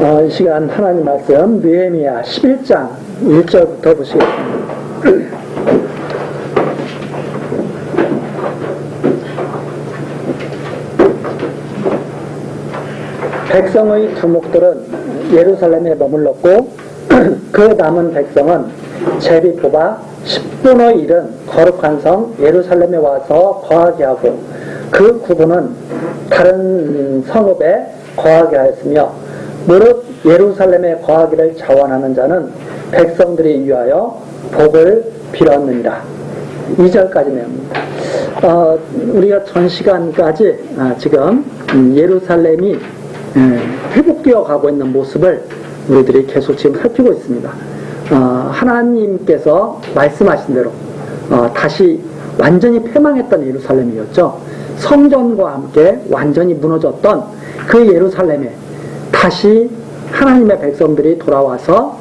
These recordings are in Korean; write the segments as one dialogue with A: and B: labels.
A: 이 시간 하나님 말씀 느헤미야 11장 1절부터 보시겠습니다. 백성의 두목들은 예루살렘에 머물렀고 그 남은 백성은 제비 뽑아 10분의 1은 거룩한 성 예루살렘에 와서 거하게 하고 그 9분은 다른 성읍에 거하게 하였으며 무릇 예루살렘에 거하기를 자원하는 자는 백성들이 위하여 복을 빌었느니라. 2절까지 내용입니다. 우리가 전 시간까지 지금 예루살렘이 회복되어 가고 있는 모습을 우리들이 계속 지금 살피고 있습니다. 하나님께서 말씀하신 대로 다시 완전히 패망했던 예루살렘이었죠. 성전과 함께 완전히 무너졌던 그 예루살렘에 다시 하나님의 백성들이 돌아와서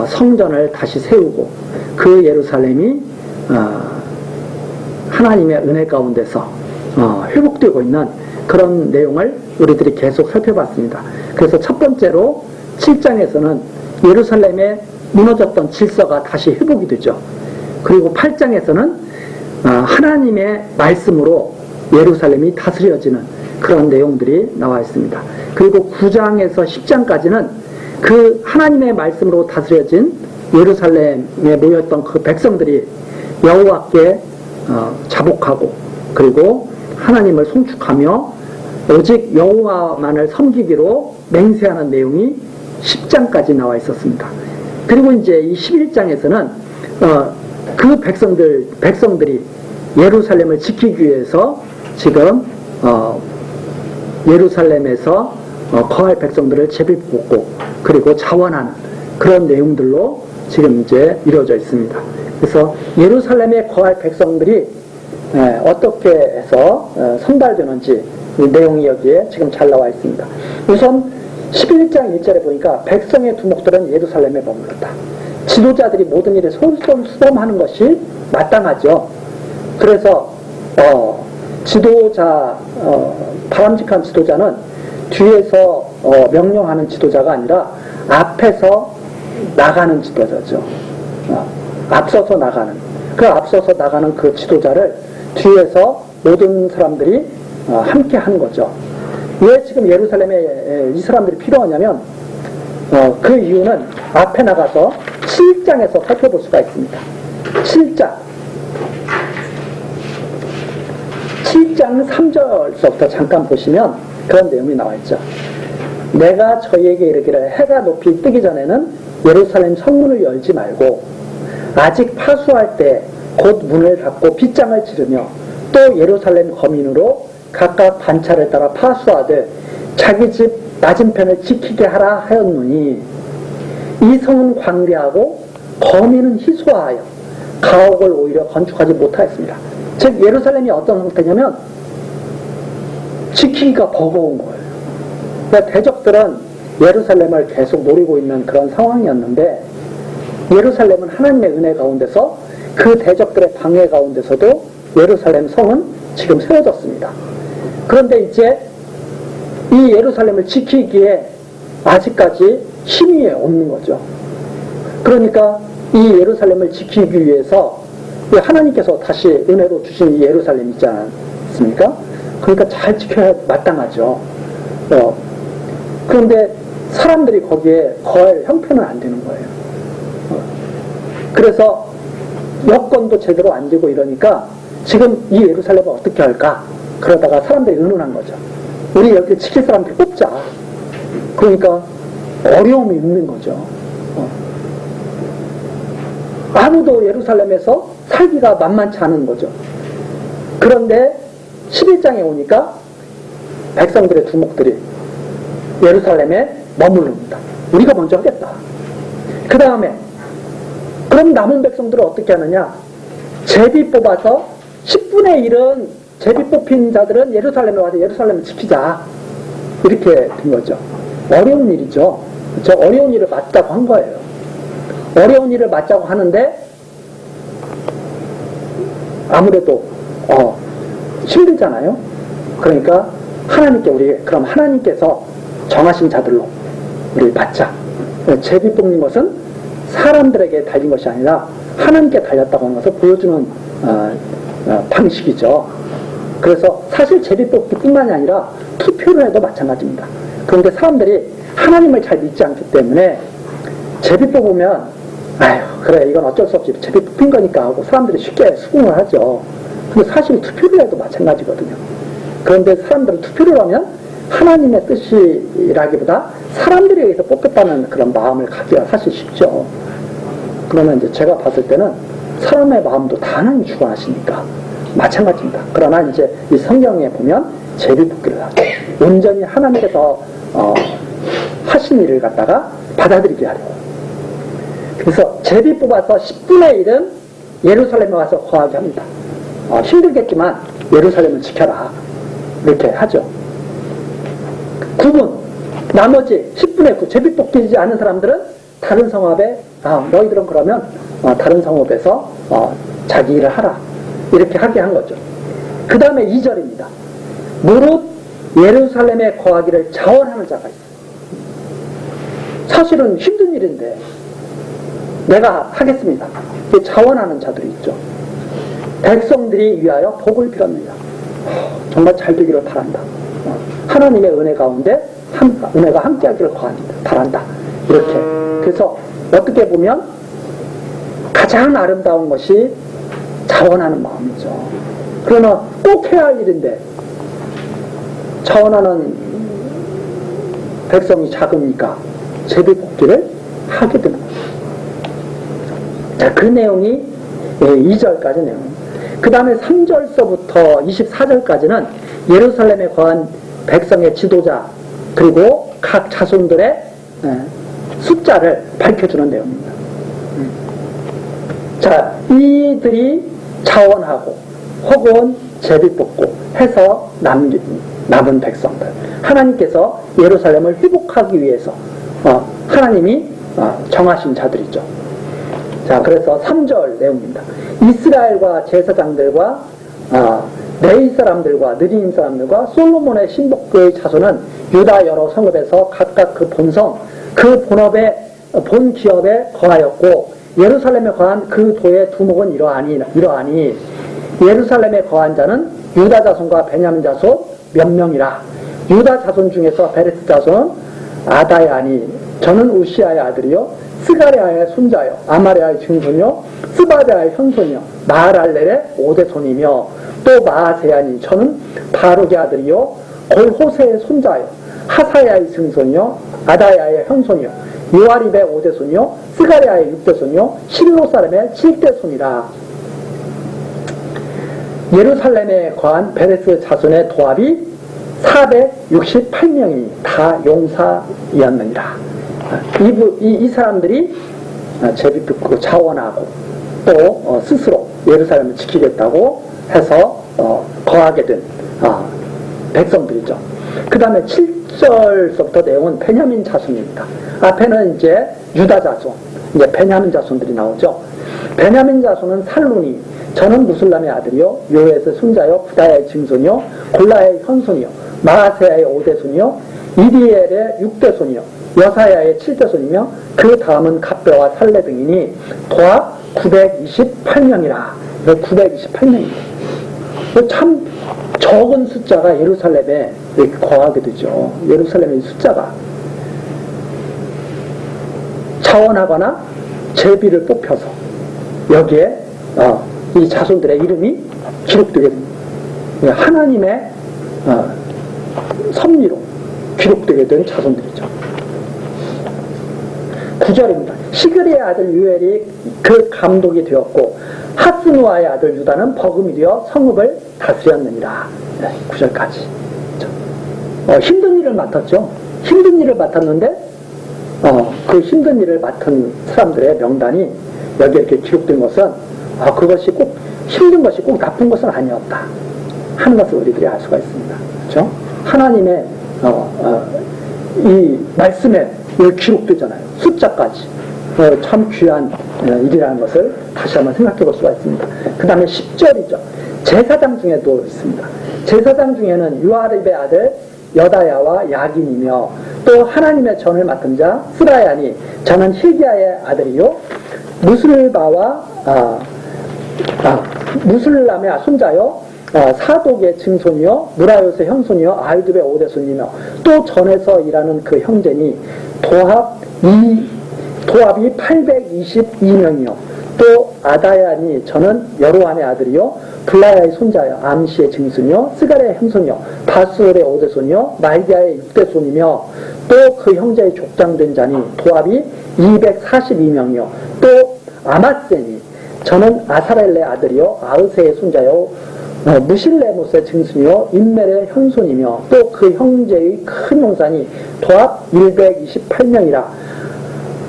A: 성전을 다시 세우고 그 예루살렘이 하나님의 은혜 가운데서 회복되고 있는 그런 내용을 우리들이 계속 살펴봤습니다. 그래서 첫 번째로 7장에서는 예루살렘에 무너졌던 질서가 다시 회복이 되죠. 그리고 8장에서는 하나님의 말씀으로 예루살렘이 다스려지는 그런 내용들이 나와 있습니다. 그리고 9장에서 10장까지는 그 하나님의 말씀으로 다스려진 예루살렘에 모였던 그 백성들이 여호와께 자복하고 그리고 하나님을 송축하며 오직 여호와만을 섬기기로 맹세하는 내용이 10장까지 나와 있었습니다. 그리고 이제 이 11장에서는 그 백성들이 예루살렘을 지키기 위해서 지금 예루살렘에서 거할 백성들을 제비 뽑고 그리고 자원하는 그런 내용들로 지금 이제 이루어져 있습니다. 그래서 예루살렘에 거할 백성들이 어떻게 해서 선발되는지 이 내용이 여기에 지금 잘 나와 있습니다. 우선 11장 1절에 보니까 백성의 두목들은 예루살렘에 머물렀다. 지도자들이 모든 일에 솔솔수범하는 것이 마땅하죠. 그래서 지도자, 바람직한 지도자는 뒤에서 명령하는 지도자가 아니라 앞에서 나가는 지도자죠. 앞서서 나가는, 그 앞서서 나가는 그 지도자를 뒤에서 모든 사람들이 함께 하는 거죠. 왜 지금 예루살렘에 이 사람들이 필요하냐면 그 이유는 앞에 나가서 7장에서 살펴볼 수가 있습니다. 7장 3절서부터 잠깐 보시면 그런 내용이 나와 있죠. 내가 저희에게 이르기를 해가 높이 뜨기 전에는 예루살렘 성문을 열지 말고 아직 파수할 때 곧 문을 닫고 빗장을 치르며 또 예루살렘 거민으로 각각 반차를 따라 파수하되 자기 집 맞은편을 지키게 하라 하였노니 이 성은 광대하고 거민은 희소하여 가옥을 오히려 건축하지 못하였습니다. 즉 예루살렘이 어떤 상태냐면 지키기가 버거운 거예요. 그러니까 대적들은 예루살렘을 계속 노리고 있는 그런 상황이었는데 예루살렘은 하나님의 은혜 가운데서 그 대적들의 방해 가운데서도 예루살렘 성은 지금 세워졌습니다. 그런데 이제 이 예루살렘을 지키기에 아직까지 힘이 없는 거죠. 그러니까 이 예루살렘을 지키기 위해서 하나님께서 다시 은혜로 주신 이 예루살렘 있지 않습니까? 그러니까 잘 지켜야 마땅하죠. 그런데 사람들이 거기에 거할 형편은 안 되는 거예요. 그래서 여건도 제대로 안 되고 이러니까 지금 이 예루살렘을 어떻게 할까? 그러다가 사람들이 의논한 거죠. 우리 여기 지킬 사람들 뽑자. 그러니까 어려움이 있는 거죠. 아무도 예루살렘에서 살기가 만만치 않은 거죠. 그런데 11장에 오니까 백성들의 두목들이 예루살렘에 머무릅니다. 우리가 먼저 하겠다. 그 다음에 그럼 남은 백성들은 어떻게 하느냐? 제비 뽑아서 10분의 1은 제비 뽑힌 자들은 예루살렘에 와서 예루살렘을 지키자. 이렇게 된 거죠. 어려운 일이죠. 저 어려운 일을 맡자고 한 거예요. 어려운 일을 맡자고 하는데 아무래도 힘들잖아요. 그러니까 하나님께 그럼 하나님께서 정하신 자들로 우리 받자. 제비 뽑는 것은 사람들에게 달린 것이 아니라 하나님께 달렸다고 하는 것을 보여주는 방식이죠. 그래서 사실 제비 뽑기뿐만이 아니라 투표를 해도 마찬가지입니다. 그런데 사람들이 하나님을 잘 믿지 않기 때문에 제비 뽑으면 아휴 그래 이건 어쩔 수 없이 제비 뽑힌 거니까 하고 사람들이 쉽게 수긍을 하죠. 근데 사실 투표를 해도 마찬가지거든요. 그런데 사람들은 투표를 하면 하나님의 뜻이라기보다 사람들에 의해서 뽑혔다는 그런 마음을 갖기가 사실 쉽죠. 그러면 이제 제가 봤을 때는 사람의 마음도 다 하나님이 주관하시니까 마찬가지입니다. 그러나 이제 이 성경에 보면 제비뽑기를 하죠. 온전히 하나님께서 하신 일을 갖다가 받아들이게 하려고. 그래서 제비 뽑아서 10분의 1은 예루살렘에 와서 거하게 합니다. 힘들겠지만 예루살렘을 지켜라. 이렇게 하죠. 9분, 나머지 10분의 9, 제비 뽑히지 않은 사람들은 다른 성읍에, 너희들은 그러면 다른 성읍에서 자기 일을 하라. 이렇게 하게 한 거죠. 그 다음에 2절입니다. 무릇 예루살렘에 거하기를 자원하는 자가 있어요. 사실은 힘든 일인데 내가 하겠습니다. 자원하는 자들이 있죠. 백성들이 위하여 복을 빌었느니라. 정말 잘 되기를 바란다. 하나님의 은혜 가운데 은혜가 함께하기를 바란다. 이렇게. 그래서 어떻게 보면 가장 아름다운 것이 자원하는 마음이죠. 그러나 꼭 해야 할 일인데 자원하는 백성이 작으니까 제비뽑기를 하게 되는 거죠. 자, 그 내용이 2절까지 내용. 그 다음에 3절서부터 24절까지는 예루살렘에 거한 백성의 지도자 그리고 각 자손들의 숫자를 밝혀주는 내용입니다. 자, 이들이 자원하고 혹은 제비뽑고 해서 남은 백성들, 하나님께서 예루살렘을 회복하기 위해서 하나님이 정하신 자들이죠. 자, 그래서 3절 내용입니다. 이스라엘과 제사장들과 레위 사람들과 느리임 사람들과 솔로몬의 신복교의 자손은 유다 여러 성읍에서 각각 그 본성, 그 본 기업에 거하였고 예루살렘에 거한 그 도의 두목은 이러하니 예루살렘에 거한 자는 유다 자손과 베냐민 자손 몇 명이라. 유다 자손 중에서 베레스 자손은 아다야니 저는 우시아의 아들이요 스가랴의 손자요 아마랴의 증손이요 스바랴의 현손이요 마할알렐의 5대 손이며 또 마아세야니 저는 바룩의 아들이요 골호세의 손자요 하사야의 증손이요 아다야의 현손이요 요아립의 5대 손이요 스가랴의 6대 손이요 실로 사람의 7대 손이라. 예루살렘에 거한 베레스 자손의 도합이 468명이 다 용사였느니라. 이 사람들이 제비뽑고 자원하고 또 스스로 예루살렘을 지키겠다고 해서 거하게 된 백성들이죠. 그 다음에 7절서부터 내용은 베냐민 자손입니다. 앞에는 이제 유다 자손, 이제 베냐민 자손들이 나오죠. 베냐민 자손은 살루니 저는 무술람의 아들이요 요에스의 손자요 부다야의 증손이요 골라의 현손이요 마아세야의 5대 손이요 이디엘의 6대 손이요 여사야의 7대 손이며 그 다음은 갑배와 살레 등이니 도합 928명이라. 928명입니다. 참 적은 숫자가 예루살렘에 이렇게 거하게 되죠. 예루살렘의 숫자가 자원하거나 제비를 뽑혀서 여기에 이 자손들의 이름이 기록되게 됩니다. 하나님의 섭리로 기록되게 된 자손들이죠. 9절입니다. 시그리의 아들 유엘이 그 감독이 되었고 하스누아의 아들 유다는 버금이 되어 성읍을 다스렸느니라. 9절까지. 힘든 일을 맡았죠. 힘든 일을 맡았는데 그 힘든 일을 맡은 사람들의 명단이 여기에 이렇게 기록된 것은 그것이 꼭 힘든 것이 꼭 나쁜 것은 아니었다 하는 것을 우리들이 알 수가 있습니다. 그렇죠? 하나님의 이 말씀에 기록되잖아요. 숫자까지. 참 귀한 일이라는 것을 다시 한번 생각해 볼 수가 있습니다. 그 다음에 10절이죠. 제사장 중에도 있습니다. 제사장 중에는 유아립의 아들 여다야와 야긴이며 또 하나님의 전을 맡은 자 스라야니 저는 hil기야의 아들이요 무슬바와 무슬람의 손자요 사독의 증손이요 무라요스의 형손이요 아이두의 오대손이며 또 전에서 일하는 그 형제니 도합이 822명이요 또 아다야니 저는 여로함의 아들이요 블라야의 손자요 암시의 증손이요 스가랴의 형손이요 바술의 오대손이요 말기야의 육대손이며 또 그 형제의 족장된 자니 도합이 242명이요 또 아마세니 저는 아사렐의 아들이요 아으세의 손자요 무실레모스의 증손이요 인멜의 현손이며 또 그 형제의 큰 용산이 도합 128명이라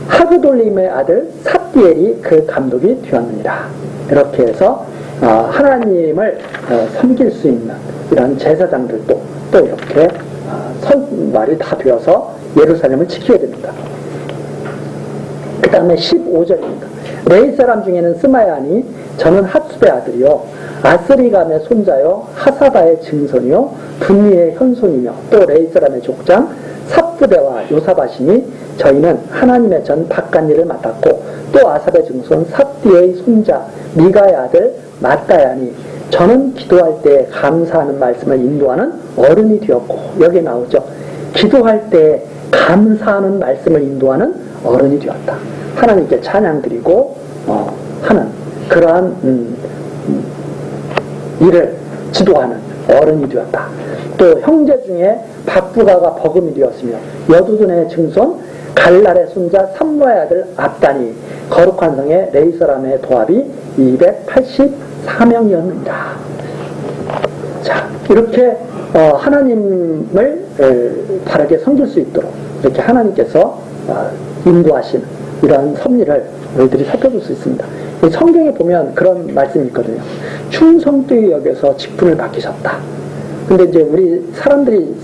A: 하그돌림의 아들 삽디엘이 그 감독이 되었느니라. 이렇게 해서 하나님을 섬길 수 있는 이런 제사장들도 또 이렇게 선발이 다 되어서 예루살렘을 지키게 됩니다. 그 다음에 15절입니다. 레이 사람 중에는 스마야니 저는 핫숲의 아들이요 아스리감의 손자요 하사바의 증손이요 분리의 현손이며 또 레이 사람의 족장 삽부대와 요사바시니 저희는 하나님의 전 박간일을 맡았고 또 아삽의 증손 삽디의 손자 미가의 아들 마따야니 저는 기도할 때 감사하는 말씀을 인도하는 어른이 되었고 여기에 나오죠. 기도할 때 감사하는 말씀을 인도하는 어른이 되었다. 하나님께 찬양 드리고 하는 그러한 일을 지도하는 어른이 되었다. 또 형제 중에 박부가가 버금이 되었으며 여두둔의 증손 갈랄의 손자 삼노의 아들 압단이 거룩한 성의 레이사람의 도합이 284명이었느니라. 자, 이렇게 하나님을 바르게 섬길 수 있도록 이렇게 하나님께서 인도하신 이러한 섭리를 우리들이 살펴볼 수 있습니다. 성경에 보면 그런 말씀이 있거든요. 충성되이 여겨서 직분을 맡기셨다. 근데 이제 우리 사람들이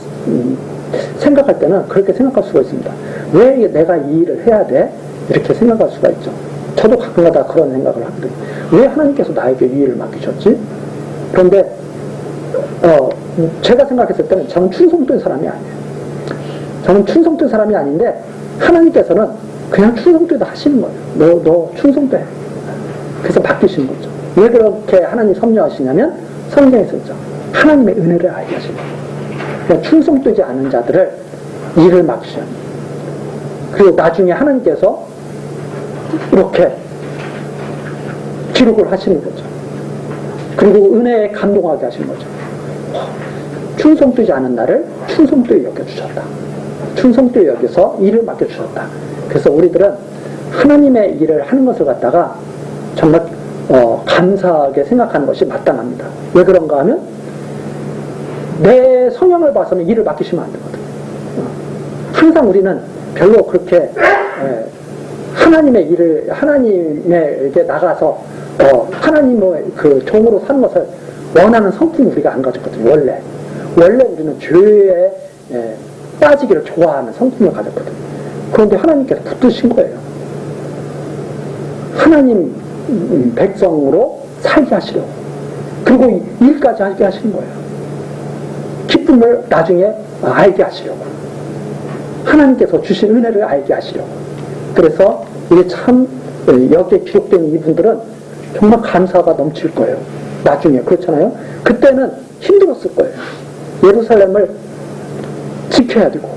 A: 생각할 때는 그렇게 생각할 수가 있습니다. 왜 내가 이 일을 해야 돼? 이렇게 생각할 수가 있죠. 저도 가끔가다 그런 생각을 하거든요. 왜 하나님께서 나에게 이 일을 맡기셨지? 그런데 제가 생각했을 때는 저는 충성된 사람이 아니에요. 저는 충성된 사람이 아닌데 하나님께서는 그냥 충성되다 하시는 거예요. 너 충성돼. 그래서 바뀌시는 거죠. 왜 그렇게 하나님 섭리하시냐면 성경에서 있죠. 하나님의 은혜를 알게 하시는 거예요. 그냥 충성되지 않은 자들을 일을 맡기셔요. 그리고 나중에 하나님께서 이렇게 기록을 하시는 거죠. 그리고 은혜에 감동하게 하시는 거죠. 충성되지 않은 나를 충성되게 여겨주셨다. 충성되게 여겨서 일을 맡겨주셨다. 그래서 우리들은 하나님의 일을 하는 것을 갖다가 정말 감사하게 생각하는 것이 마땅합니다. 왜 그런가 하면 내 성향을 봐서는 일을 맡기시면 안 되거든요. 항상 우리는 별로 그렇게 하나님의 일을 하나님에게 나가서 하나님의 그 종으로 사는 것을 원하는 성품이 우리가 안 가졌거든요. 원래 우리는 죄에 빠지기를 좋아하는 성품을 가졌거든요. 그런데 하나님께서 붙드신 거예요. 하나님 백성으로 살게 하시려고. 그리고 일까지 하게 하시는 거예요. 기쁨을 나중에 알게 하시려고. 하나님께서 주신 은혜를 알게 하시려고. 그래서 이게 참 여기에 기록된 이분들은 정말 감사가 넘칠 거예요. 나중에. 그렇잖아요. 그때는 힘들었을 거예요. 예루살렘을 지켜야 되고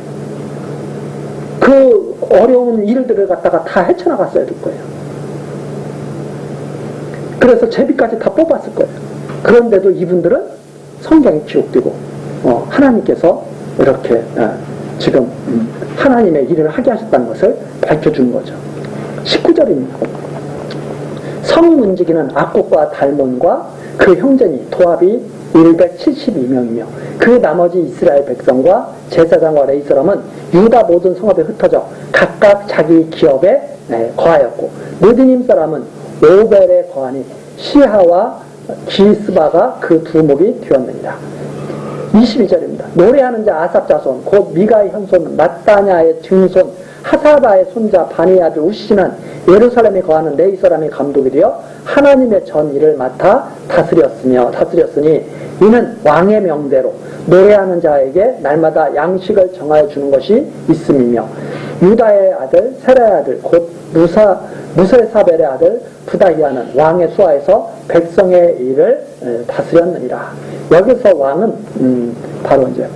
A: 그 어려운 일들을 갖다가 다 헤쳐나갔어야 될 거예요. 그래서 제비까지 다 뽑았을 거예요. 그런데도 이분들은 성경에 기록되고 하나님께서 이렇게 지금 하나님의 일을 하게 하셨다는 것을 밝혀주는 거죠. 19절입니다. 성이 움직이는 악곡과 달몬과 그 형제니 도합이 172명이며 그 나머지 이스라엘 백성과 제사장과 레위사람은 유다 모든 성읍에 흩어져 각각 자기 기업에 거하였고 느디님 사람은 오벨에 거하니 시하와 기스바가 그 두 목이 되었느니라. 22절입니다. 노래하는 자 아삽 자손 곧 미가의 현손 마따냐의 증손 하사바의 손자 바니의 아들 우시는 예루살렘에 거하는 네 사람의 감독이 되어 하나님의 전 일을 맡아 다스렸으니 이는 왕의 명대로 노래하는 자에게 날마다 양식을 정하여 주는 것이 있음이며 유다의 아들 세라의 아들 곧 무세사벨의 아들 부다히아는 왕의 수하에서 백성의 일을 다스렸느니라. 여기서 왕은 바로 이제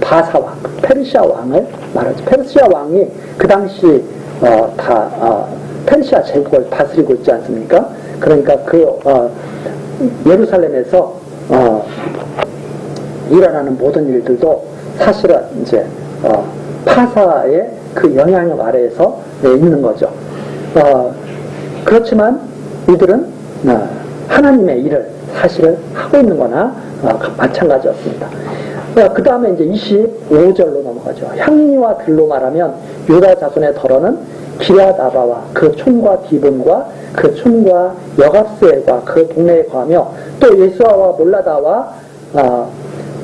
A: 바사왕, 페르시아 왕을 말하죠. 페르시아 왕이 그 당시 페르시아 제국을 다스리고 있지 않습니까? 그러니까 예루살렘에서 일어나는 모든 일들도 사실은 이제 파사의 그 영향력 아래에서 있는 거죠. 그렇지만 이들은 하나님의 일을 사실을 하고 있는 거나 마찬가지였습니다. 그 다음에 이제 25절로 넘어가죠. 향리와 들로 말하면 유다 자손의 덜어는 기랴다바와 그 촌과 디본과 그 촌과 여갑스엘과 그 동네에 거하며 또 예수아와 몰라다와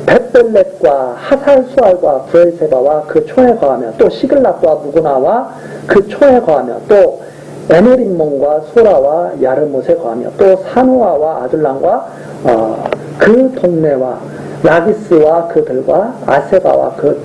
A: 벳벨렛과 하살수알과 부엘세바와 그 촌에 거하며 또 시글락과 무구나와 그 촌에 거하며 또 에네림몬과 소라와 야르못에 거하며 또 사노아와 아둘람과 그 동네와 라기스와 그들과 아세바와 그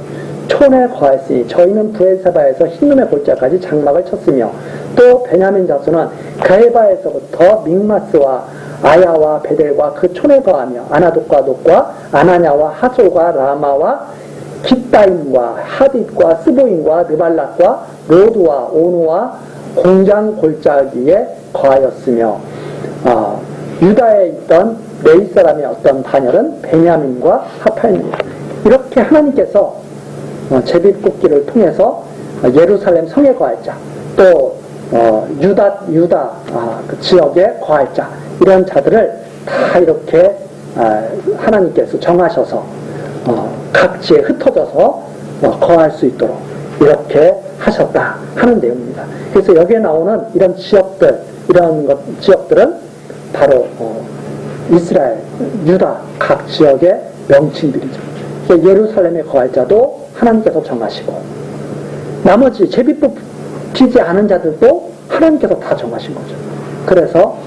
A: 촌에 거하였으니 저희는 부엘세바에서 흰눈의 골짜까지 장막을 쳤으며 또 베냐민 자손은 가에바에서부터 믹마스와 아야와 베델과 그 촌에 거하며 아나독과 녹과 아나냐와 하솔과 라마와 깃다임과 하딧과 스보임과 느발락과 로드와 오노와 공장 골짜기에 거하였으며 유다에 있던 레위 사람의 어떤 반열은 베냐민과 합하였느니라. 이렇게 하나님께서 제비뽑기를 통해서 예루살렘 성에 거할 자, 또 유다 그 지역에 거할 자, 이런 자들을 다 이렇게 하나님께서 정하셔서 각지에 흩어져서 거할 수 있도록 이렇게 하셨다 하는 내용입니다. 그래서 여기에 나오는 이런 지역들, 지역들은 바로 이스라엘, 유다 각 지역의 명칭들이죠. 예루살렘에 거할 자도 하나님께서 정하시고 나머지 제비뽑히지 않은 자들도 하나님께서 다 정하신 거죠. 그래서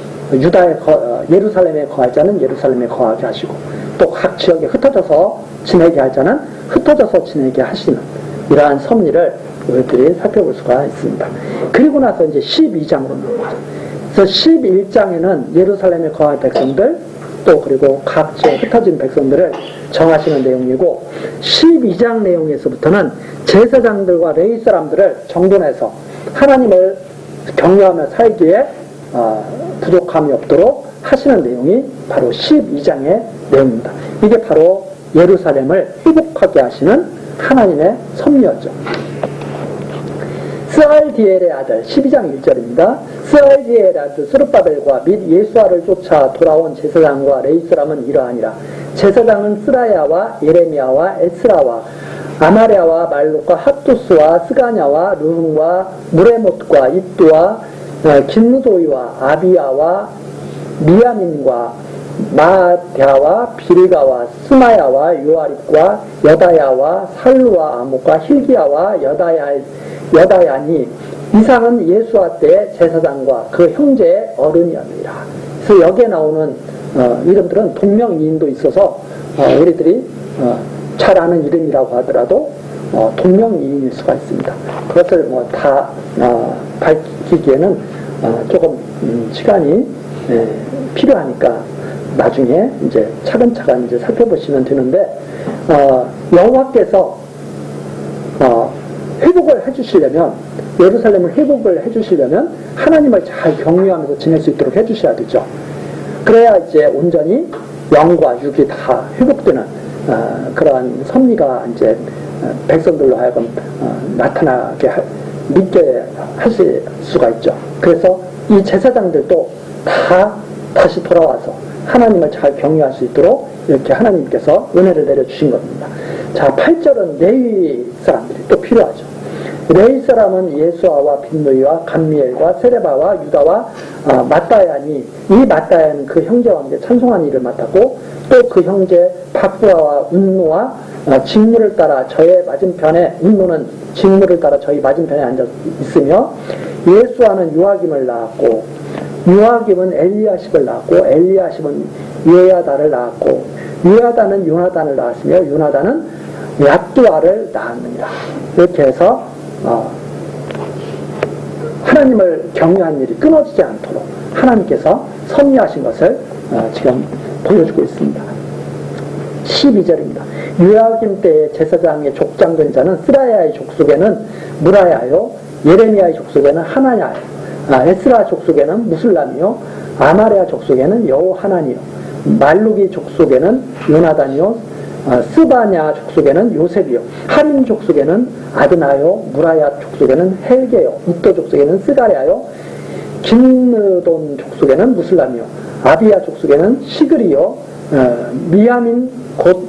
A: 예루살렘에 거할 자는 예루살렘에 거하게 하시고 또 각 지역에 흩어져서 지내게 할 자는 흩어져서 지내게 하시는 이러한 섭리를 우리들이 살펴볼 수가 있습니다. 그리고 나서 이제 12장으로 넘어가죠. 그래서 11장에는 예루살렘에 거할 백성들 또 그리고 각 지역에 흩어진 백성들을 정하시는 내용이고 12장 내용에서부터는 제사장들과 레위 사람들을 정돈해서 하나님을 경외하며 살기에 부족함이 없도록 하시는 내용이 바로 12장의 내용입니다. 이게 바로 예루살렘을 회복하게 하시는 하나님의 섭리였죠. 스알디엘의 아들 12장 1절입니다. 스알디엘의 아들 스룹바벨과 및 예수아를 쫓아 돌아온 제사장과 레위 사람은 이러하니라. 제사장은 스라야와 예레미야와 에스라와 아마랴와 말록과 핫두스와 스가냐와 르흥과 무레못과 입두와 긴무도이와 아비야와 미야민과 마아랴와 빌가와 스마야와 요아립과 여다야와 살루와 아목과 힐기야와 여다야니 이상은 예수아 때의 제사장과 그 형제의 어른이었느니라. 그래서 여기에 나오는 이름들은 동명이인도 있어서 우리들이 잘 아는 이름이라고 하더라도 동명이인일 수가 있습니다. 그것을 다 밝히기에는 조금 시간이 필요하니까 나중에 이제 차근차근 이제 살펴보시면 되는데 여호와께서 회복을 해주시려면 예루살렘을 회복을 해주시려면 하나님을 잘 경외하면서 지낼 수 있도록 해주셔야 되죠. 그래야 이제 온전히 영과 육이 다 회복되는 그러한 섭리가 이제 백성들로 하여금 나타나게 믿게 하실 수가 있죠. 그래서 이 제사장들도 다 다시 돌아와서 하나님을 잘 경외할 수 있도록 이렇게 하나님께서 은혜를 내려주신 겁니다. 자, 8절은 레위 사람들이 또 필요하죠. 레위 사람은 예수아와 빈누이와 감미엘과 세레바와 유다와 마따야니, 이 마따야는 그 형제와 함께 찬송한 일을 맡았고, 또 그 형제 박부아와 운노와 직무를 따라 저의 맞은편에, 운노는 직무를 따라 저희 맞은편에 앉아 있으며, 예수아는 요아김을 낳았고, 요아김은 엘리야십을 낳았고, 엘리야십은 요야다를 낳았고, 요야다는 요나단을 낳았으며, 요나단은 얏두아를 낳았느니라. 이렇게 해서 하나님을 경외한 일이 끊어지지 않도록 하나님께서 섭리하신 것을 지금 보여주고 있습니다. 12절입니다. 요야김 때의 제사장의 족장된 자는 스라야의 족속에는 무라야요, 예레미야의 족속에는 하나냐요, 에스라 족속에는 무슬람이요, 아마레아 족속에는 여호하나니요, 말루기 족속에는 요나단이요, 스바냐 족속에는 요셉이요, 하림 족속에는 아드나요, 무라야 족속에는 헬게요, 이또 족속에는 스가랴요, 김느돈 족속에는 무슬람이요, 아비야 족속에는 시그리요, 미야민 곧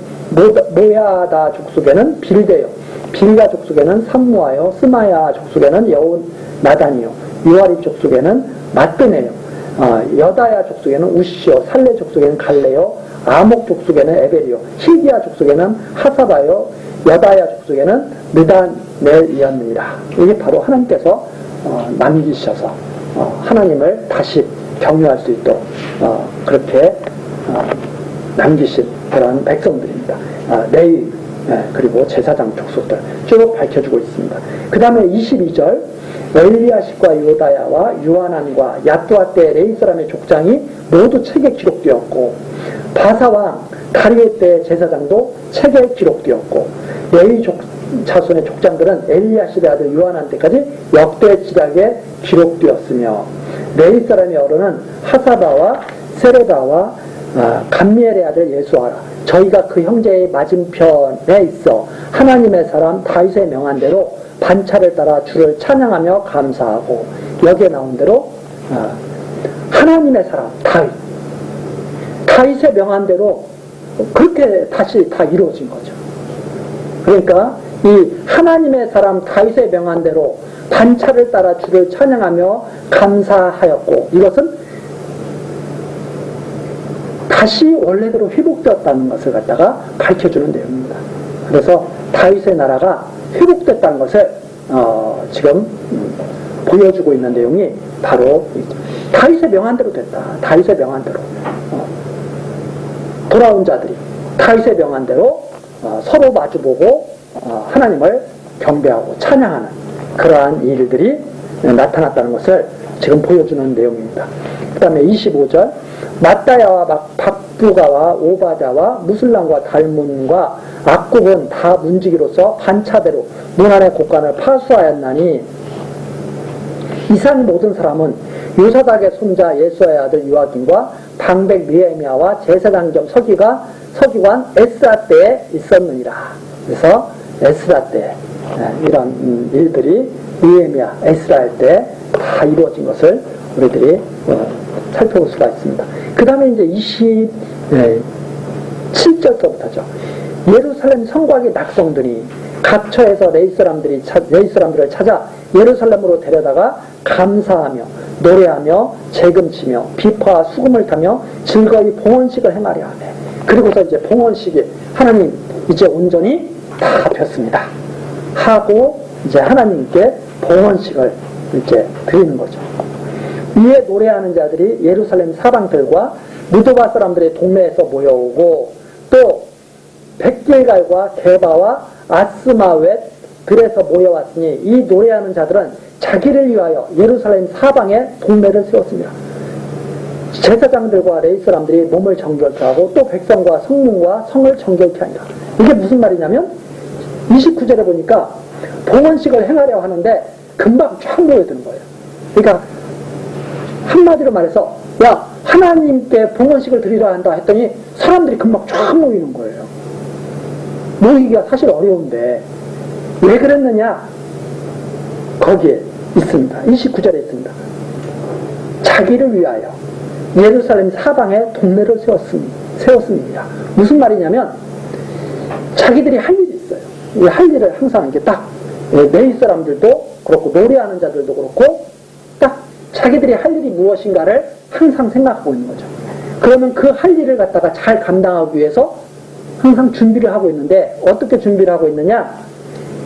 A: 모야다 족속에는 빌데요, 빌가 족속에는 삼무아요, 스마야 족속에는 여호나단이요, 요아리 족속에는 마뜨네요, 여다야 족속에는 우시요, 살레 족속에는 갈레요, 아목 족속에는 에벨이요, 히디야 족속에는 하사바요, 여다야 족속에는 느다넬이었느니라. 이게 바로 하나님께서 남기셔서 하나님을 다시 경유할 수 있도록 그렇게 남기신 그런 백성들입니다. 레위 그리고 제사장 족속들 쭉 밝혀주고 있습니다. 그 다음에 22절, 엘리야십과 요다야와 요하난과 야뚜아 때 레위 사람의 족장이 모두 책에 기록되었고, 바사왕 다리오 때 제사장도 책에 기록되었고, 레위 자손의 족장들은 엘리야십의 아들 요하난 때까지 역대 지략에 기록되었으며, 레위 사람의 어른은 하사바와 세레바와 감미엘의 아들 예수아라. 저희가 그 형제의 맞은편에 있어 하나님의 사람 다윗의 명한 대로 반차를 따라 주를 찬양하며 감사하고, 여기에 나온 대로 하나님의 사람 다윗의 명한 대로 그렇게 다시 다 이루어진 거죠. 그러니까 이 하나님의 사람 다윗의 명한 대로 반차를 따라 주를 찬양하며 감사하였고, 이것은 다시 원래대로 회복되었다는 것을 갖다가 밝혀주는 내용입니다. 그래서 다윗의 나라가 회복됐다는 것을 지금 보여주고 있는 내용이 바로 다윗의 명한대로 됐다. 다윗의 명한대로 돌아온 자들이 다윗의 명한대로 서로 마주보고 하나님을 경배하고 찬양하는 그러한 일들이 나타났다는 것을 지금 보여주는 내용입니다. 그 다음에 25절, 마따야와 박부가와 오바다와 무슬람과 달문과 악국은 다 문지기로서 반차대로 문 안의 곳간을 파수하였나니, 이산 모든 사람은 요사닥의 손자 예수아의 아들 요아김과 방백 느헤미야와 제사장 겸 서기관 에스라 때에 있었느니라. 그래서 에스라 때 이런 일들이 느헤미야, 에스라 때 다 이루어진 것을 우리들이 살펴볼 수가 있습니다. 그 다음에 이제 27절부터죠. 예루살렘 성곽의 낙성들이 각처에서 레위 사람들을 찾아 예루살렘으로 데려다가 감사하며 노래하며 재금치며 비파와 수금을 타며 즐거이 봉헌식을 행하려 하네. 그리고서 이제 봉헌식이 하나님 이제 온전히 다 폈습니다 하고 이제 하나님께 봉헌식을 이제 드리는 거죠. 이에 노래하는 자들이 예루살렘 사방들과 무도바 사람들의 동네에서 모여오고, 또 백길갈과 게바와 아스마웻 들에서 모여왔으니, 이 노래하는 자들은 자기를 위하여 예루살렘 사방에 동네를 세웠습니다. 제사장들과 레위 사람들이 몸을 정결케 하고 또 백성과 성문과 성을 정결케 하니라. 이게 무슨 말이냐면 29절에 보니까 봉헌식을 행하려 하는데 금방 쫙 모여드는 거예요. 그러니까 한마디로 말해서 야, 하나님께 봉헌식을 드리려 한다 했더니 사람들이 금방 쫙 모이는 거예요. 모이기가 사실 어려운데 왜 그랬느냐? 거기에 있습니다. 29절에 있습니다. 자기를 위하여 예루살렘 사방에 동네를 세웠습니다. 무슨 말이냐면 자기들이 할 일이 있어요. 할 일을 항상 이렇게 딱 메이 사람들도 그렇고 노래하는 자들도 그렇고 딱 자기들이 할 일이 무엇인가를 항상 생각하고 있는 거죠. 그러면 그 할 일을 갖다가 잘 감당하기 위해서 항상 준비를 하고 있는데 어떻게 준비를 하고 있느냐?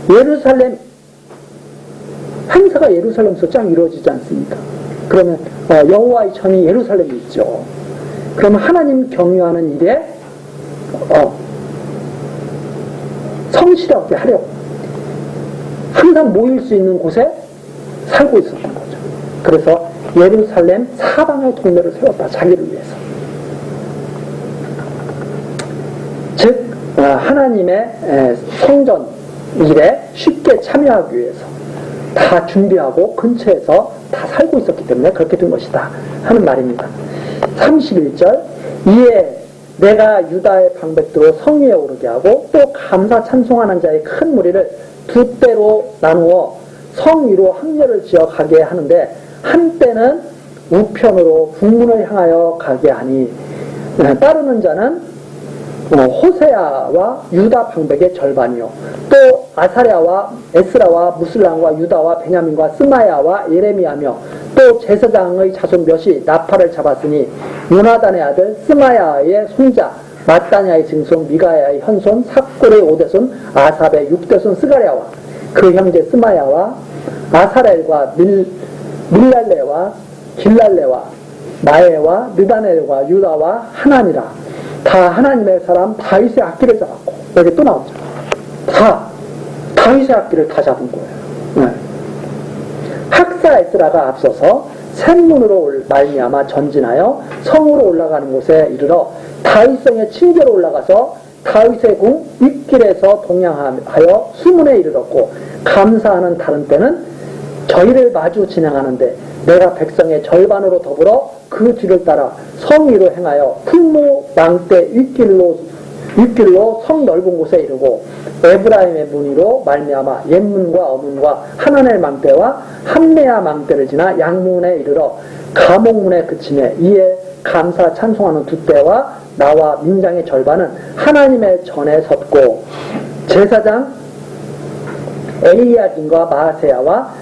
A: 예루살렘 행사가 예루살렘에서 쫙 이루어지지 않습니까? 그러면 여호와의 전이 예루살렘에 있죠. 그러면 하나님 경유하는 일에 성실하게 하려고 항상 모일 수 있는 곳에 살고 있었던 거죠. 그래서 예루살렘 사방의 동네를 세웠다. 자기를 위해서. 즉 하나님의 성전 일에 쉽게 참여하기 위해서 다 준비하고 근처에서 다 살고 있었기 때문에 그렇게 된 것이다 하는 말입니다. 31절 이에 내가 유다의 방백들로 성 위에 오르게 하고 또 감사 찬송하는 자의 큰 무리를 두 때로 나누어 성 위로 항렬을 지어 가게 하는데 한때는 우편으로 북문을 향하여 가게 하니 따르는 자는 호세아와 유다 방백의 절반이요 또 아사랴와 에스라와 무슬람과 유다와 베냐민과 스마야와 예레미야며 또 제사장의 자손 몇이 나팔을 잡았으니 요나단의 아들 스마야의 손자 마따냐의 증손 미가야의 현손 삭골의 5대손 아삽의 6대손 스가랴와 그 형제 스마야와 아사렐과 밀랄레와 길랄레와 마에와 느다넬과 유다와 하나니라 다 하나님의 사람 다윗의 악기를 잡았고 여기 또 나오죠. 다 다윗의 악기를 다 잡은 거예요. 네. 학사 에스라가 앞서서 샘문으로 말미암아 전진하여 성으로 올라가는 곳에 이르러 다윗성의 층계로 올라가서 다윗의 궁 윗길에서 동양하여 수문에 이르렀고 감사하는 다른 때는 저희를 마주 진행하는데 내가 백성의 절반으로 더불어 그 뒤를 따라 성 위로 행하여 풀무 망대 윗길로 성 넓은 곳에 이르고 에브라임의 문이로 말미암아 옛문과 어문과 하나넬 망대와 함메야 망대를 지나 양문에 이르러 가목문에 그치매 이에 감사 찬송하는 두 때와 나와 민장의 절반은 하나님의 전에 섰고 제사장 엘리야긴과 마아세야와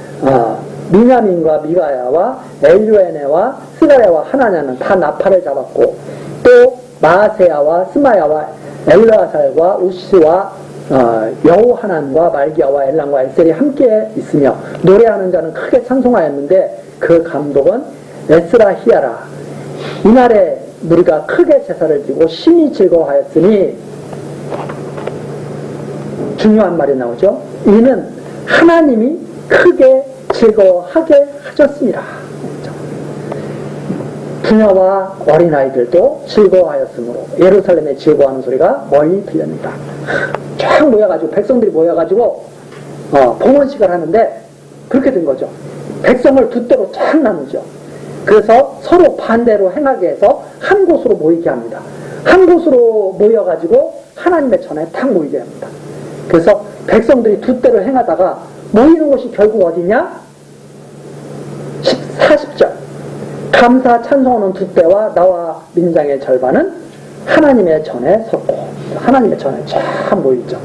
A: 미냐민과 미가야와 엘류에네와 스가랴와 하나냐는 다 나팔을 잡았고 또 마아세야와 스마야와 엘르아살과 우시와 여호하난과 말기야와 엘람과 엘셀이 함께 있으며 노래하는 자는 크게 찬송하였는데 그 감독은 에스라히야라. 이날에 우리가 크게 제사를 드리고 심히 즐거워하였으니 중요한 말이 나오죠. 이는 하나님이 크게 즐거워하게 하셨습니다. 부녀와 어린아이들도 즐거워하였으므로 예루살렘에 즐거워하는 소리가 멀리 들렸는다. 쫙 모여가지고 백성들이 모여가지고 봉헌식을 하는데 그렇게 된 거죠. 백성을 두 때로 쫙 나누죠. 그래서 서로 반대로 행하게 해서 한 곳으로 모이게 합니다. 한 곳으로 모여가지고 하나님의 전에 탁 모이게 합니다. 그래서 백성들이 두 때로 행하다가 모이는 곳이 결국 어디냐? 40절 감사 찬송하는 두 때와 나와 민장의 절반은 하나님의 전에 섰고 하나님의 전에 쫙 모이죠.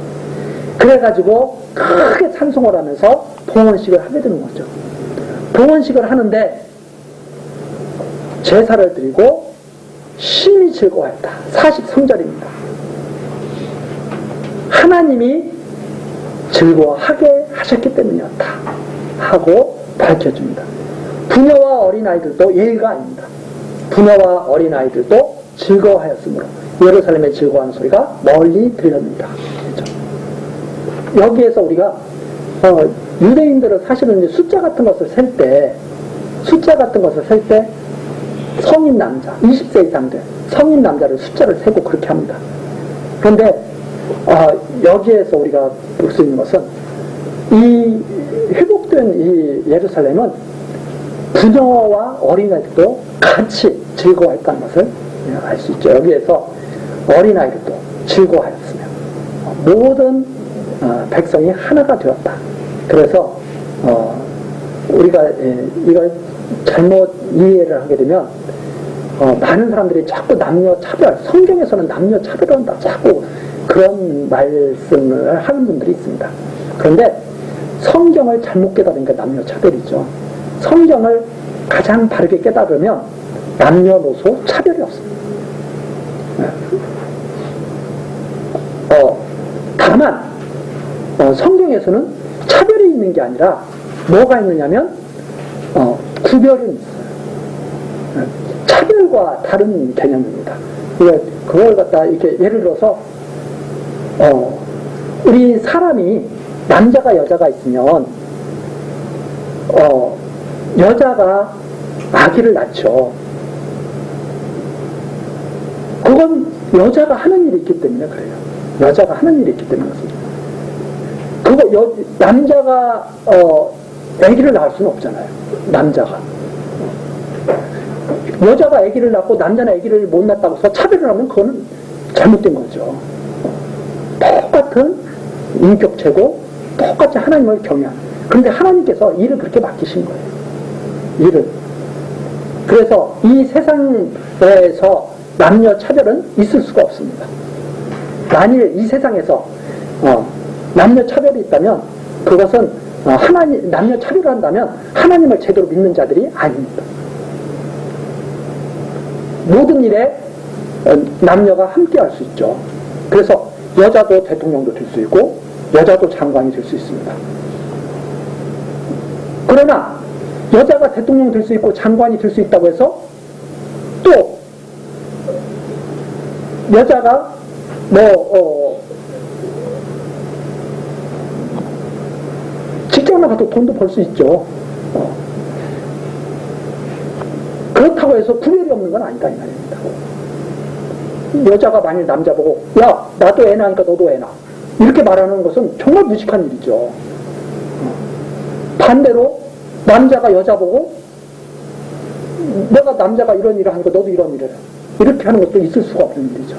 A: 그래가지고 크게 찬송을 하면서 봉헌식을 하게 되는 거죠. 봉헌식을 하는데 제사를 드리고 심히 즐거워했다. 43절입니다. 하나님이 즐거워하게 하셨기 때문이었다 하고 밝혀줍니다. 부녀와 어린아이들도 예의가 아닙니다. 부녀와 어린아이들도 즐거워하였으므로 예루살렘의 즐거워하는 소리가 멀리 들렸습니다. 그렇죠? 여기에서 우리가 유대인들은 사실은 이제 숫자 같은 것을 셀 때 성인 남자 20세 이상 된 성인 남자를 숫자를 세고 그렇게 합니다. 그런데 여기에서 우리가 볼 수 있는 것은 이 회복된 이 예루살렘은 부녀와 어린아이들도 같이 즐거워했다는 것을 알 수 있죠. 여기에서 어린아이들도 즐거워하였으며 모든 백성이 하나가 되었다. 그래서 우리가 이걸 잘못 이해를 하게 되면 많은 사람들이 자꾸 남녀 차별, 성경에서는 남녀 차별한다 자꾸 그런 말씀을 하는 분들이 있습니다. 그런데 성경을 잘못 깨달은 게 남녀차별이죠. 성경을 가장 바르게 깨달으면 남녀노소 차별이 없습니다. 다만 성경에서는 차별이 있는 게 아니라 뭐가 있느냐면 구별은 있어요. 차별과 다른 개념입니다. 그걸 갖다 이렇게 예를 들어서 우리 사람이 남자가 여자가 있으면 여자가 아기를 낳죠. 그건 여자가 하는 일이 있기 때문에 그래요. 여자가 하는 일이 있기 때문에 그렇습니다. 남자가 아기를 낳을 수는 없잖아요. 남자가 여자가 아기를 낳고 남자는 아기를 못 낳았다고 해서 차별을 하면 그거는 잘못된 거죠. 똑같은 인격체고 똑같이 하나님을 경외한. 그런데 하나님께서 일을 그렇게 맡기신 거예요. 일을. 그래서 이 세상에서 남녀 차별은 있을 수가 없습니다. 만일 이 세상에서 남녀 차별이 있다면 그것은 남녀 차별을 한다면 하나님을 제대로 믿는 자들이 아닙니다. 모든 일에 남녀가 함께 할 수 있죠. 그래서 여자도 대통령도 될 수 있고 여자도 장관이 될 수 있습니다. 그러나 여자가 대통령 될 수 있고 장관이 될 수 있다고 해서 또 여자가 직장 나가도 돈도 벌 수 있죠. 그렇다고 해서 구별이 없는 건 아니다 이 말입니다. 여자가 만일 남자 보고 야 나도 애 낳으니까 너도 애 낳아 이렇게 말하는 것은 정말 무식한 일이죠. 반대로 남자가 여자 보고 내가 남자가 이런 일을 하니까 너도 이런 일을 해 이렇게 하는 것도 있을 수가 없는 일이죠.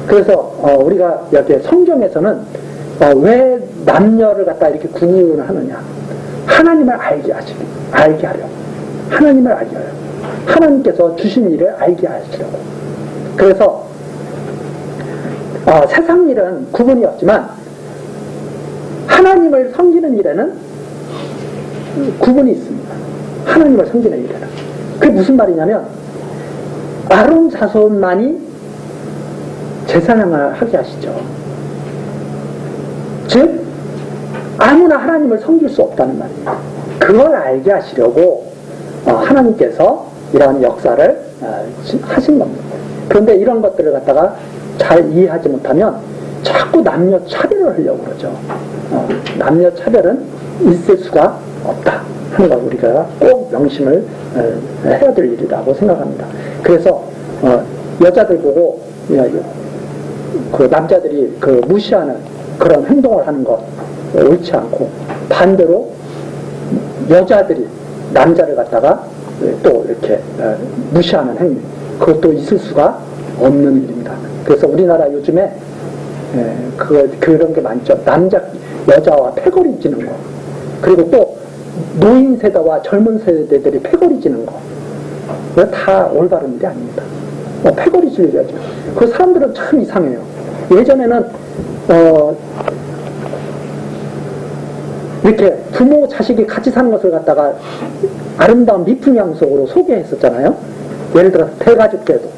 A: 그래서 우리가 여기 성경에서는 왜 남녀를 갖다 이렇게 구분을 하느냐, 하나님을 알게 하려, 하나님을 알게 하려, 하나님께서 주신 일을 알게 하시려고. 그래서 세상 일은 구분이 없지만 하나님을 섬기는 일에는 구분이 있습니다. 하나님을 섬기는 일에는. 그게 무슨 말이냐면 아론 자손만이 제사장을 하게 하시죠. 즉 아무나 하나님을 섬길 수 없다는 말입니다. 그걸 알게 하시려고 하나님께서 이런 역사를 하신 겁니다. 그런데 이런 것들을 갖다가 잘 이해하지 못하면 자꾸 남녀 차별을 하려고 그러죠. 남녀 차별은 있을 수가 없다 하는 걸 우리가 꼭 명심을 해야 될 일이라고 생각합니다. 그래서 여자들 보고 그 남자들이 그 무시하는 그런 행동을 하는 것 옳지 않고, 반대로 여자들이 남자를 갖다가 또 이렇게 무시하는 행위, 그것도 있을 수가 없는 일입니다. 그래서 우리나라 요즘에 그런 게 많죠. 여자와 패거리 지는 거, 그리고 또 노인 세대와 젊은 세대들이 패거리 지는 거, 그거 다 올바른 일이 아닙니다. 패거리 질려야죠. 그 사람들은 참 이상해요. 예전에는 이렇게 부모 자식이 같이 사는 것을 갖다가 아름다운 미풍양속으로 소개했었잖아요. 예를 들어서 대가족제도,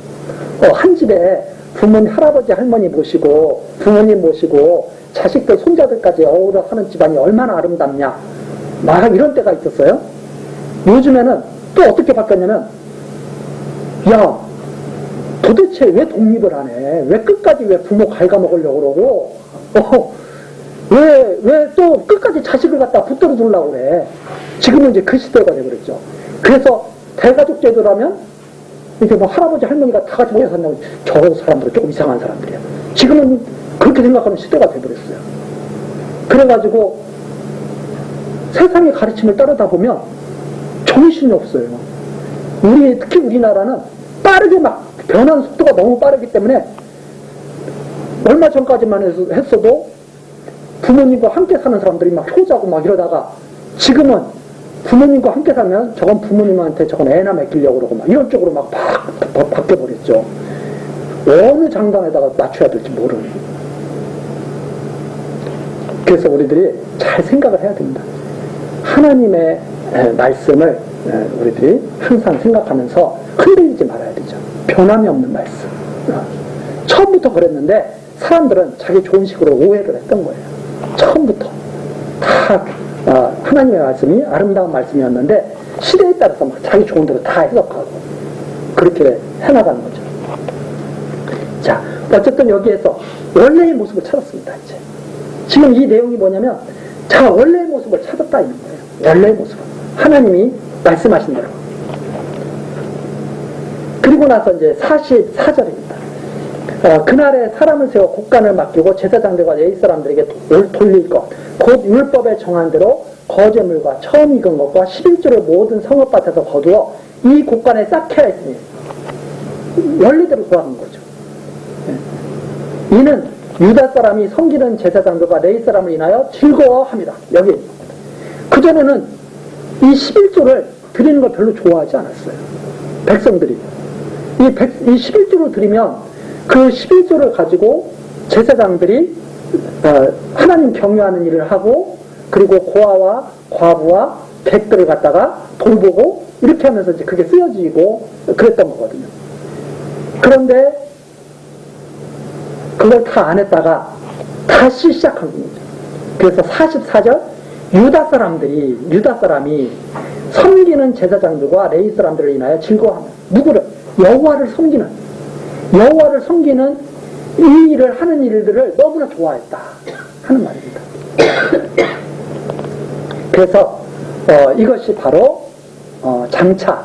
A: 한 집에 부모님, 할아버지, 할머니 모시고 부모님 모시고 자식들, 손자들까지 어우러 사는 집안이 얼마나 아름답냐, 막 이런 때가 있었어요. 요즘에는 또 어떻게 바뀌었냐면, 야 도대체 왜 독립을 안 해? 왜 끝까지 왜 부모 갉아먹으려고 그러고, 왜 또 끝까지 자식을 갖다 붙들어 두려고 그래? 지금은 이제 그 시대가 돼버렸죠. 그래서 대가족 제도라면 이게 뭐 할아버지 할머니가 다 같이 모여 산다고, 저 사람들은 조금 이상한 사람들이야. 지금은 그렇게 생각하는 시대가 돼버렸어요. 그래가지고 세상의 가르침을 따르다 보면 정신이 없어요. 특히 우리나라는 빠르게 막 변하는 속도가 너무 빠르기 때문에 얼마 전까지만 했어도 부모님과 함께 사는 사람들이 막 효자고 막 이러다가, 지금은 부모님과 함께 살면 저건 부모님한테 저건 애나 맡기려고 그러고 막 이런 쪽으로 막 바뀌어버렸죠. 어느 장단에다가 맞춰야 될지 모르는. 그래서 우리들이 잘 생각을 해야 됩니다. 하나님의 말씀을 우리들이 항상 생각하면서 흔들리지 말아야 되죠. 변함이 없는 말씀. 처음부터 그랬는데 사람들은 자기 좋은 식으로 오해를 했던 거예요. 처음부터 다 하나님의 말씀이 아름다운 말씀이었는데 시대에 따라서 막 자기 좋은 대로 다 해석하고 그렇게 해나가는 거죠. 자, 어쨌든 여기에서 원래의 모습을 찾았습니다. 이제 지금 이 내용이 뭐냐면, 자, 원래의 모습을 찾았다 이런 거예요. 원래의 모습을 하나님이 말씀하신 대로. 그리고 나서 이제 44절입니다. 그날에 사람을 세워 곡간을 맡기고 제사장들과 레위 사람들에게 돌릴 것, 곧 율법에 정한 대로 거제물과 처음 익은 것과 11조를 모든 성읍밭에서 거두어 이 곡간에 쌓게 하였으니, 원래대로 돌아간 거죠. 이는 유다 사람이 섬기는 제사장들과 레위 사람을 인하여 즐거워합니다. 여기 그전에는 이 11조를 드리는 걸 별로 좋아하지 않았어요. 백성들이 이 11조를 드리면 그 11조를 가지고 제사장들이 하나님 경외하는 일을 하고, 그리고 고아와 과부와 객들을 갖다가 돌보고 이렇게 하면서 이제 그게 쓰여지고 그랬던 거거든요. 그런데 그걸 다 안 했다가 다시 시작한 겁니다. 그래서 44절, 유다 사람이 섬기는 제사장들과 레위 사람들을 인하여 즐거워하며, 누구를? 여호와를 섬기는 이 일을 하는 일들을 너무나 좋아했다 하는 말입니다. 그래서 이것이 바로 장차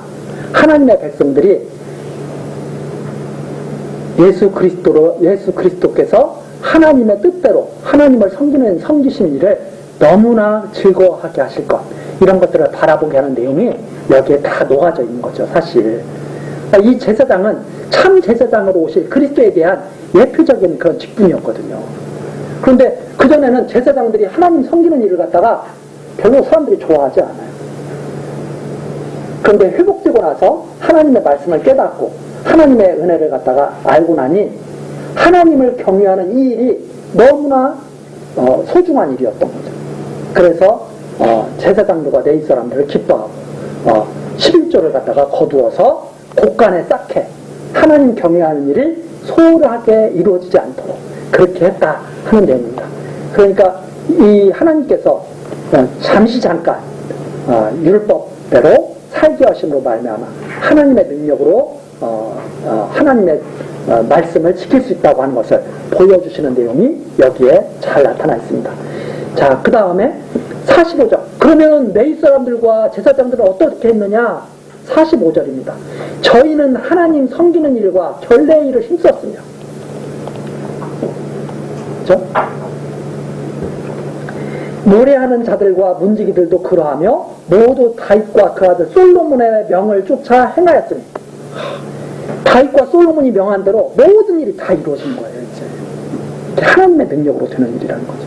A: 하나님의 백성들이 예수 그리스도께서 하나님의 뜻대로 하나님을 섬기신 일을 너무나 즐거워하게 하실 것, 이런 것들을 바라보게 하는 내용이 여기에 다 녹아져 있는 거죠. 사실 이 제사장은 참 제사장으로 오실 그리스도에 대한 예표적인 그런 직분이었거든요. 그런데 그전에는 제사장들이 하나님 섬기는 일을 갖다가 별로 사람들이 좋아하지 않아요. 그런데 회복되고 나서 하나님의 말씀을 깨닫고 하나님의 은혜를 갖다가 알고 나니 하나님을 경외하는 이 일이 너무나 소중한 일이었던 거죠. 그래서 제사장들과 레위 사람들을 기뻐하고 11조를 갖다가 거두어서 곡간에 쌓게 하나님 경외하는 일이 소홀하게 이루어지지 않도록 그렇게 했다 하는 내용입니다. 그러니까 이 하나님께서 잠깐 율법대로 살게 하심으로 말미암아 하나님의 능력으로 하나님의 말씀을 지킬 수 있다고 하는 것을 보여주시는 내용이 여기에 잘 나타나 있습니다. 자, 그 다음에 45절. 그러면 레위 사람들과 제사장들은 어떻게 했느냐? 45절입니다. 저희는 하나님 섬기는 일과 결례의 일을 힘썼으며, 그렇죠? 노래하는 자들과 문지기들도 그러하며 모두 다윗과 그 아들 솔로몬의 명을 쫓아 행하였으니, 다윗과 솔로몬이 명한 대로 모든 일이 다 이루어진 거예요. 이제 하나님의 능력으로 되는 일이라는 거죠.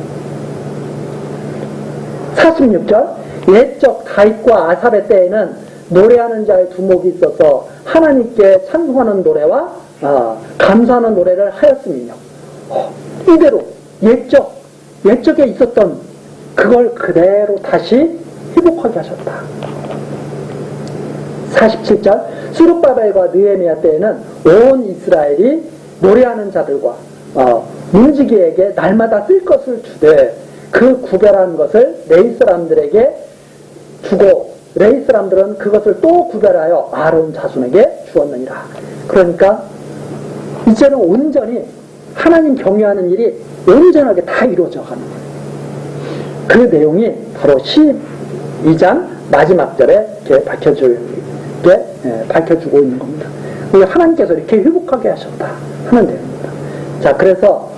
A: 46절. 옛적 다윗과 아삽의 때에는 노래하는 자의 두목이 있어서 하나님께 찬송하는 노래와 감사하는 노래를 하였음이며, 이대로 옛적에 있었던 그걸 그대로 다시 회복하게 하셨다. 47절. 스룹바벨과 느헤미야 때에는 온 이스라엘이 노래하는 자들과 문지기에게 날마다 쓸 것을 주되 그 구별한 것을 레위 사람들에게 주고 레위 사람들은 그것을 또 구별하여 아론 자손에게 주었느니라. 그러니까 이제는 온전히 하나님 경외하는 일이 온전하게 다 이루어져 가는 거예요. 그 내용이 바로 12장 마지막 절에 이렇게 밝혀주고 있는 겁니다. 하나님께서 이렇게 회복하게 하셨다 하는 내용입니다. 자, 그래서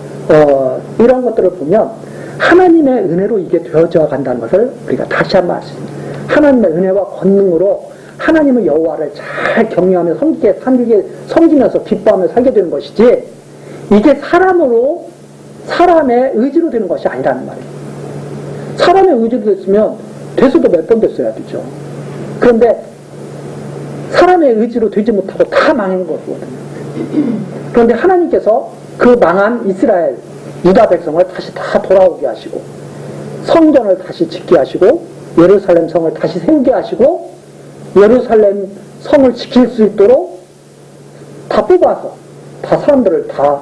A: 이런 것들을 보면 하나님의 은혜로 이게 되어져 간다는 것을 우리가 다시 한번 알 수 있습니다. 하나님의 은혜와 권능으로 하나님의 여호와를 잘 경외하며 섬기면서 기뻐하며 살게 되는 것이지, 이게 사람의 의지로 되는 것이 아니라는 말이에요. 사람의 의지로 됐으면 돼서도 몇 번 됐어야 되죠. 그런데 사람의 의지로 되지 못하고 다 망한 거거든요. 그런데 하나님께서 그 망한 이스라엘 유다 백성을 다시 다 돌아오게 하시고 성전을 다시 짓게 하시고 예루살렘 성을 다시 세우게 하시고 예루살렘 성을 지킬 수 있도록 다 뽑아서 다 사람들을 다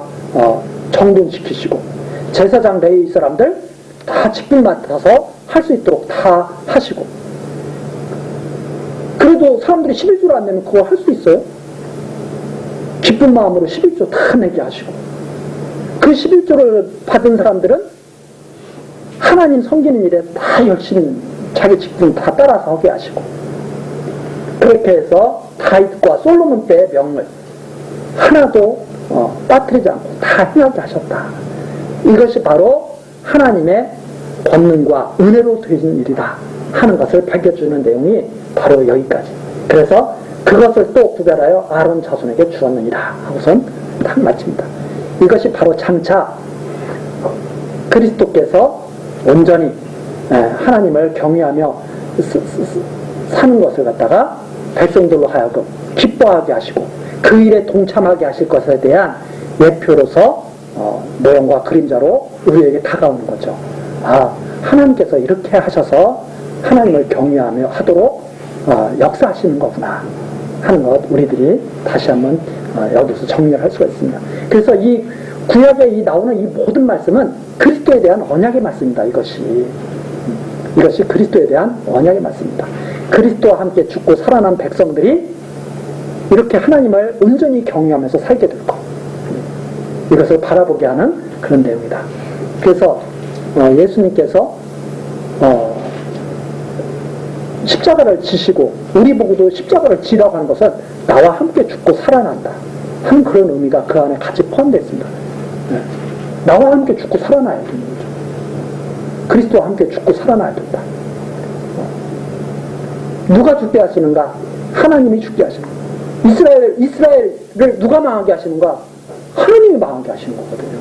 A: 정돈시키시고 제사장 레위 사람들 다 직분 맡아서 할 수 있도록 다 하시고, 그래도 사람들이 11조를 안 내면 그거 할 수 있어요? 기쁜 마음으로 11조 다 내게 하시고, 그 11조를 받은 사람들은 하나님 섬기는 일에 다 열심히 자기 직분 다 따라서 하게 하시고, 그렇게 해서 다윗과 솔로몬 때의 명을 하나도 빠뜨리지 않고 다 행하게 하셨다. 이것이 바로 하나님의 권능과 은혜로 된 일이다 하는 것을 밝혀주는 내용이 바로 여기까지. 그래서 그것을 또 구별하여 아론 자손에게 주었느니라 하고선 딱 마칩니다. 이것이 바로 장차 그리스도께서 온전히 하나님을 경외하며 사는 것을 갖다가 백성들로 하여금 기뻐하게 하시고 그 일에 동참하게 하실 것에 대한 예표로서 모형과 그림자로 우리에게 다가오는 거죠. 아, 하나님께서 이렇게 하셔서 하나님을 경외하며 하도록 역사하시는 거구나 하는 것, 우리들이 다시 한번 여기서 정리를 할 수가 있습니다. 그래서 이 구약에 나오는 이 모든 말씀은 그리스도에 대한 언약의 말씀입니다. 이것이 그리스도에 대한 언약의 말씀입니다. 그리스도와 함께 죽고 살아난 백성들이 이렇게 하나님을 온전히 경외하면서 살게 될 것, 이것을 바라보게 하는 그런 내용이다. 그래서 예수님께서 십자가를 지시고 우리 보고도 십자가를 지라고 하는 것은 나와 함께 죽고 살아난다 하는 그런 의미가 그 안에 같이 포함되어 있습니다. 나와 함께 죽고 살아나야 되는 거죠. 그리스도와 함께 죽고 살아나야 된다. 누가 죽게 하시는가? 하나님이 죽게 하시는 거예요. 이스라엘을 누가 망하게 하시는가? 하나님이 망하게 하시는 거거든요.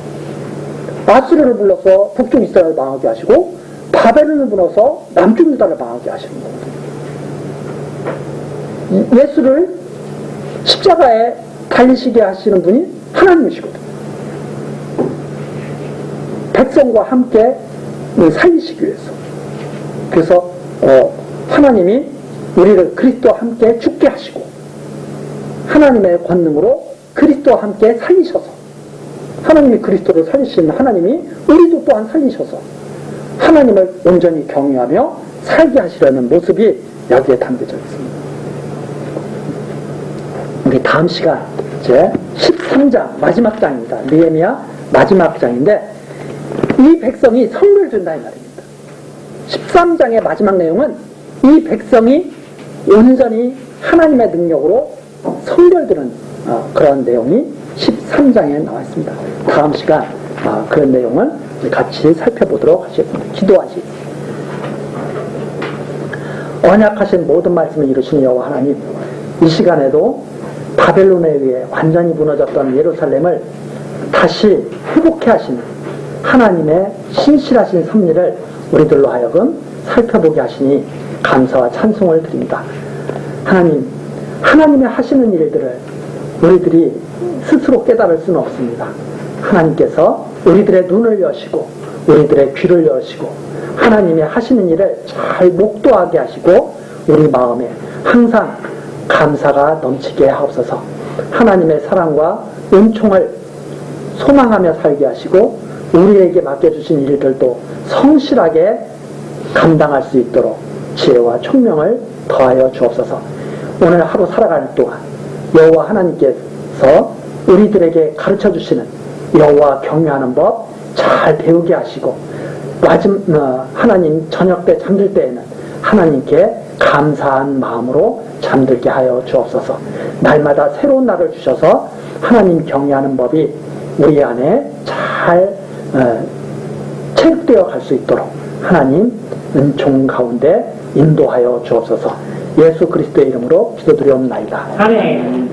A: 아수르를 불러서 북쪽 이스라엘을 망하게 하시고 바벨론을 불러서 남쪽 유다를 망하게 하시는 거거든요. 예수를 십자가에 달리시게 하시는 분이 하나님이시거든요. 백성과 함께 살리시기 위해서. 그래서 하나님이 우리를 그리스도와 함께 죽게 하시고 하나님의 권능으로 그리스도와 함께 살리셔서, 하나님이 그리스도를 살리시는 하나님이 우리도 또한 살리셔서 하나님을 온전히 경외하며 살게 하시려는 모습이 여기에 담겨져 있습니다. 우리 다음 시간 이제 13장 마지막 장입니다. 느헤미야 마지막 장인데 이 백성이 성을 준다 이 말입니다. 13장의 마지막 내용은 이 백성이 온전히 하나님의 능력으로 성결되는 그런 내용이 13장에 나와 있습니다. 다음 시간 그런 내용을 같이 살펴보도록 하겠습니다. 기도하시고, 언약하신 모든 말씀을 이루신 여호와 하나님, 이 시간에도 바벨론에 의해 완전히 무너졌던 예루살렘을 다시 회복해 하시는 하나님의 신실하신 섭리를 우리들로 하여금 살펴보게 하시니 감사와 찬송을 드립니다. 하나님의 하시는 일들을 우리들이 스스로 깨달을 수는 없습니다. 하나님께서 우리들의 눈을 여시고 우리들의 귀를 여시고 하나님의 하시는 일을 잘 목도하게 하시고 우리 마음에 항상 감사가 넘치게 하옵소서. 하나님의 사랑과 은총을 소망하며 살게 하시고 우리에게 맡겨주신 일들도 성실하게 감당할 수 있도록 지혜와 총명을 더하여 주옵소서. 오늘 하루 살아가는 동안 여호와 하나님께서 우리들에게 가르쳐주시는 여호와 경외하는 법 잘 배우게 하시고 하나님 저녁 때 잠들 때에는 하나님께 감사한 마음으로 잠들게 하여 주옵소서. 날마다 새로운 날을 주셔서 하나님 경외하는 법이 우리 안에 잘 체육되어 갈 수 있도록 하나님 은총 가운데 인도하여 주옵소서. 예수 그리스도의 이름으로 기도드리옵나이다. 아멘.